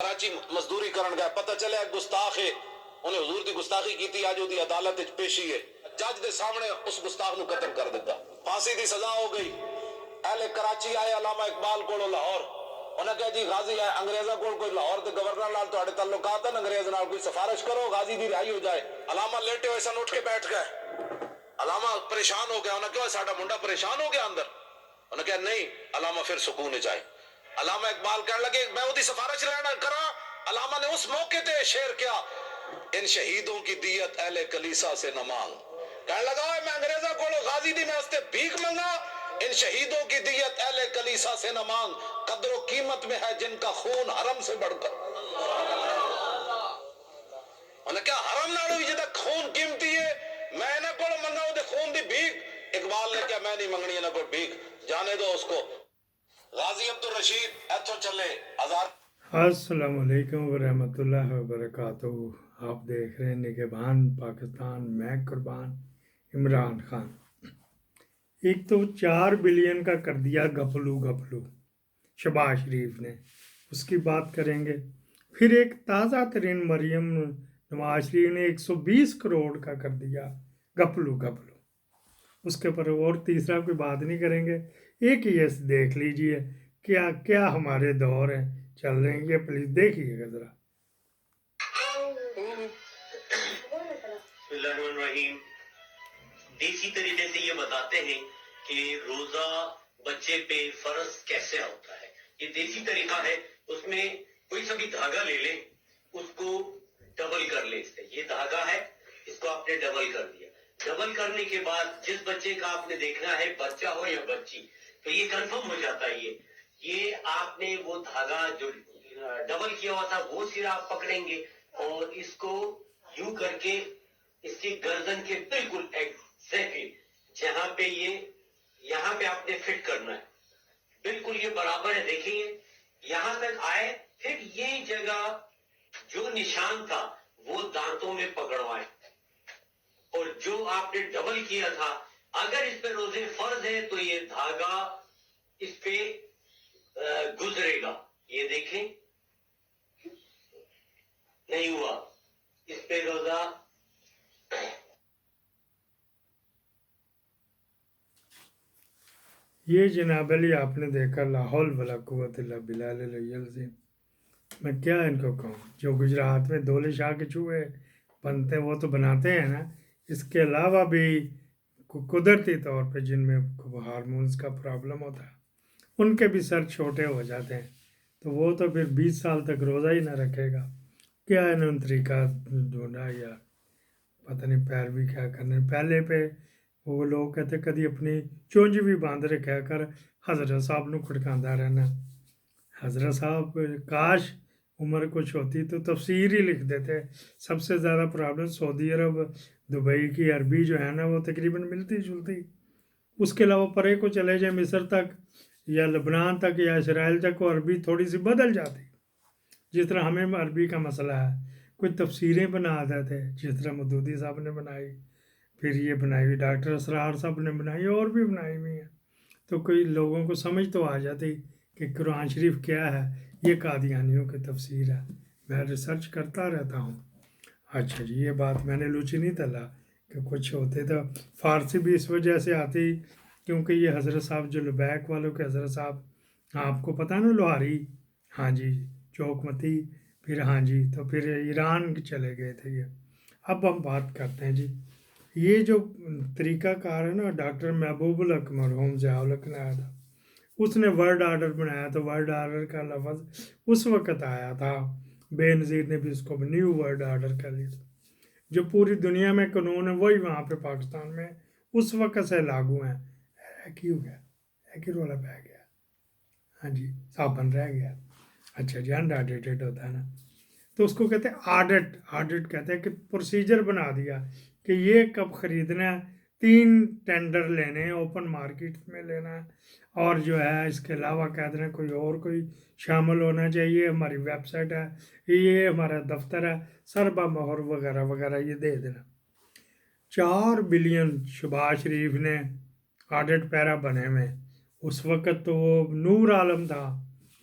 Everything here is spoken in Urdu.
کراچی مزدوری کرن گئے پتہ چلے گستاخ ہے انہیں حضور دی گستاخی کیتی اج دی عدالت وچ پیشی ہے جج دے سامنے اس گستاخ نو قتل کر دیتا پھانسی دی سزا ہو گئی اہل کراچی آئے علامہ اقبال کولو لاہور انہاں کہا جی غازی ہے انگریزاں کول کوئی لاہور دے گورنر نال تہاڈے تعلقات ہیں انگریز نال کوئی سفارش کرو غازی دی رہائی ہو جائے علامہ لیٹے ہوئے سن اٹھ کے بیٹھ گئے علامہ پریشان ہو گیا انہاں کہا ساڈا منڈا پریشان ہو گیا اندر انہاں کہا نہیں علامہ پھر سکون وچ آئے علامہ اقبال کہنے لگے میں وہ دی سفارش لینا کرا علامہ نے اس موقع تے شعر کیا ان شہیدوں کی دیت اہل کلیسا سے نہ مانگ کہنے لگا میں انگریزہ کولو غازی دی میں اس تے بھیک منگا ان شہیدوں کی دیت اہل کلیسا سے نہ مانگ قدر و قیمت میں ہے جن کا خون حرم سے بڑھ کر انہیں کیا حرم نالو بھی جدہ خون قیمتی ہے میں نہ کولو منگا وہ دے خون دی بھیک اقبال نے کیا میں نہیں منگنی ہے نہ کوئی بھیک جانے دو اس کو غازی عبدالرشید ایتھو چلے ہزار السلام علیکم ورحمۃ اللہ وبرکاتہ آپ دیکھ رہے ہیں نگہبان پاکستان میں قربان عمران خان ایک تو 4 بلین کا کر دیا گپلو شہباز شریف نے اس کی بات کریں گے پھر ایک تازہ ترین مریم نواز شریف نے 120 کروڑ کا کر دیا گپلو اس کے پر اور تیسرا کوئی بات نہیں کریں گے ایک ہی ایسے دیکھ لیجئے کیا کیا ہمارے دور ہیں چل رہے ہیں یہ پلیز دیکھیے گا ذرا بسم اللہ الرحمن الرحیم دیسی طریقے سے یہ بتاتے ہیں کہ روزہ بچے پہ فرض کیسے ہوتا ہے یہ دیسی طریقہ ہے اس میں کوئی سا بھی دھاگا لے لیں اس کو ڈبل کر لیں اس سے یہ دھاگا ہے اس کو آپ نے ڈبل کر دیا ڈبل کرنے کے بعد جس بچے کا آپ نے دیکھنا ہے بچہ ہو یا بچی تو یہ کنفرم ہو جاتا ہے یہ آپ نے وہ دھاگا جو ڈبل کیا ہوا تھا وہ سرا آپ پکڑیں گے اور اس کو یوں کر کے اس کی گردن کے بالکل ایگزیکٹلی جہاں پہ یہاں پہ آپ نے فٹ کرنا ہے بالکل یہ برابر ہے دیکھیں یہاں تک آئے پھر یہ جگہ جو نشان تھا وہ دانتوں میں پکڑوائے اور جو آپ نے ڈبل کیا تھا اگر اس پہ روزے فرض ہے تو یہ دھاگا اس پہ گزرے گا یہ دیکھیں نہیں ہوا اس پہ روزہ یہ جناب علی آپ نے دیکھا لا حول ولا قوت الا باللہ العلی العظیم میں کیا ان کو کہوں جو گجرات میں دولے شاہ کے چوہے بنتے ہیں وہ تو بناتے ہیں نا اس کے علاوہ بھی قدرتی طور پہ جن میں ہارمونز کا پرابلم ہوتا ہے ان کے بھی سر چھوٹے ہو جاتے ہیں تو وہ تو پھر 20 سال تک روزہ ہی نہ رکھے گا کیا انہوں نے طریقہ ڈھونڈا یا پتہ نہیں پیروی کیا کرنے پہلے پہ وہ لوگ کہتے کدی اپنی چونج بھی باندھ رکھا کر حضرت صاحب نو کھڑکاندہ رہنا حضرت صاحب کاش عمر کچھ ہوتی تو تفسیر ہی لکھ دیتے سب سے زیادہ پرابلم سعودی عرب دبئی کی عربی جو ہے نا وہ تقریباً ملتی جلتی اس کے علاوہ پرے کو چلے جائیں مصر تک یا لبنان تک یا اسرائیل تک وہ عربی تھوڑی سی بدل جاتی جس طرح ہمیں عربی کا مسئلہ ہے کوئی تفسیریں بنا دیتے جس طرح مودودی صاحب نے بنائی پھر یہ بنائی ہوئی ڈاکٹر اسرار صاحب نے بنائی اور بھی بنائی ہوئی ہیں تو کوئی لوگوں کو سمجھ تو آ جاتی کہ قرآن شریف کیا ہے یہ قادیانیوں کی تفسیر ہے میں ریسرچ کرتا رہتا ہوں اچھا جی یہ بات میں نے لوچی نہیں تلا کہ کچھ ہوتے تو فارسی بھی اس وجہ سے آتی کیونکہ یہ حضرت صاحب جو لبیک والوں کے حضرت صاحب آپ کو پتہ نا لوہاری ہاں جی چوک متی پھر ہاں جی تو پھر ایران چلے گئے تھے یہ اب ہم بات کرتے ہیں جی یہ جو طریقہ کار ہے نا ڈاکٹر محبوب الحق مرحوم ضیاء الحق نے آیا تھا اس نے ورڈ آرڈر بنایا تو ورڈ آرڈر کا لفظ اس وقت آیا تھا بے نظیر نے بھی اس کو نیو ورڈ آرڈر کر لیا تھا جو پوری دنیا میں قانون ہے وہی وہاں پہ پاکستان میں اس وقت سے لاگو ہیں ایک ہی ہو گیا ایک ہی رولا پہ گیا ہاں جی صابن رہ گیا اچھا جی انڈیٹیڈ ہوتا ہے نا تو اس کو کہتے ہیں آڈٹ کہتے ہیں کہ پروسیجر بنا دیا کہ یہ کب خریدنا ہے 3 ٹینڈر لینے ہیں اوپن مارکیٹ میں لینا ہے اور جو ہے اس کے علاوہ کہہ دیں کوئی شامل ہونا چاہیے ہماری ویب سائٹ ہے یہ ہمارا دفتر ہے سربا مہر وغیرہ وغیرہ یہ دے دینا 4 بلین شہباز شریف نے آڈٹ پیرا بنے میں اس وقت تو وہ نور عالم تھا